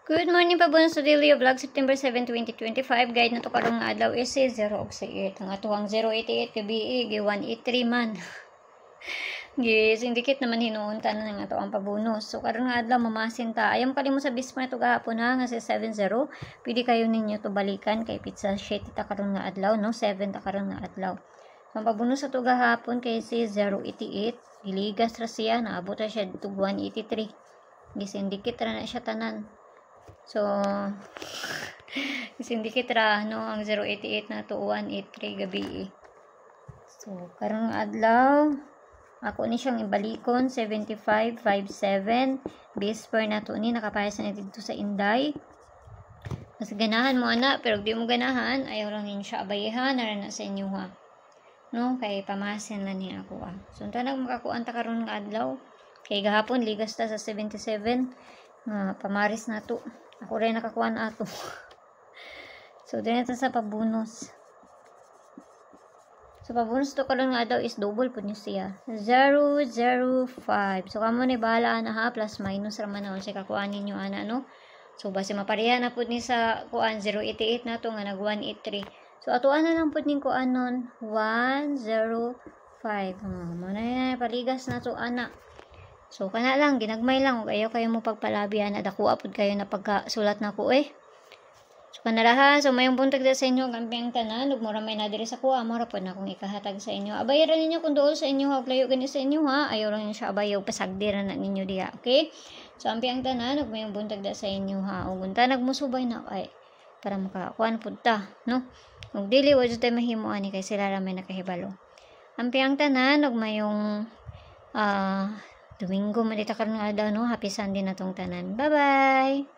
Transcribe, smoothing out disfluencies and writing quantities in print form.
Good morning pa buwan sa daily vlog September 7, 2025. Guide na to karong nga adlaw is 0 og 8. Ang atuhang 088 gabi gi 183 man. Yes, indikit naman hinuunta na nga to ang pabonus. So karon nga adlaw mamasin ta. Ayam kali mo sa bisma ito gahapon ha nga si 70. Pwede kayo ninyo to balikan kay pizza shit ta karon nga adlaw no 7 ta karon nga adlaw. So ang pabonus sa to gahapon kay si 088. Iligas ra siya naabot ra siya dito 183. Gisindikit ra na siya tanan. So, isindikit ra, no, ang 088 na to 183 gabi. So, karong adlaw, ako ni siyang ibalikon, 7557, base per na to ni, nakapayas na dito sa Inday. Mas ganahan mo, ana, pero di mo ganahan, ayaw lang yun siya abayihan, na sa inyo, ha. No, kay pamasin na niya ako, ha. So, tanang makakuan ta karon nga adlaw, kay gahapon, ligas ta sa 77, pamaris na to. Ako rin nakakuha na ato. So, din ito sa pabonus. So, pabonus to karon nga daw is double po niyo siya. 005. So, kamo ni bahala na ha. Plus minus raman na. Kasi kakuha ninyo ana, no? So, base mapareha na po ni sa kuan 088 na to nga nag 183. So, ato na lang po ni kuan nun 105. Muna yan. Paligas na to ana. So, kana lang, ginagmay lang. Huwag ayaw kayo mo pagpalabihan at ako apod kayo na pagkasulat na ko eh. So, kanaraha. So, mayong buntag sa inyo, kampiang tanan. Huwag mo ramay na diri sa kuha. Mara po na akong ikahatag sa inyo. Abayaran ninyo kung doon sa inyo. Huwag layo ganit sa inyo ha. Ayaw lang siya abayaw. Pasagdiran na ninyo diya. Okay? So, kampiang tanan. Huwag mayong buntag sa inyo ha. Huwag unta nagmusubay na ay. Para makakuan po ta. No? Huwag dili. Huwag tayo mahimuan ni kay sila ramay nakahibalo. Kampiang tanan. Huwag mayong Domingo, malita karon nga daw, no? Happy Sunday na tong tanan. Bye-bye!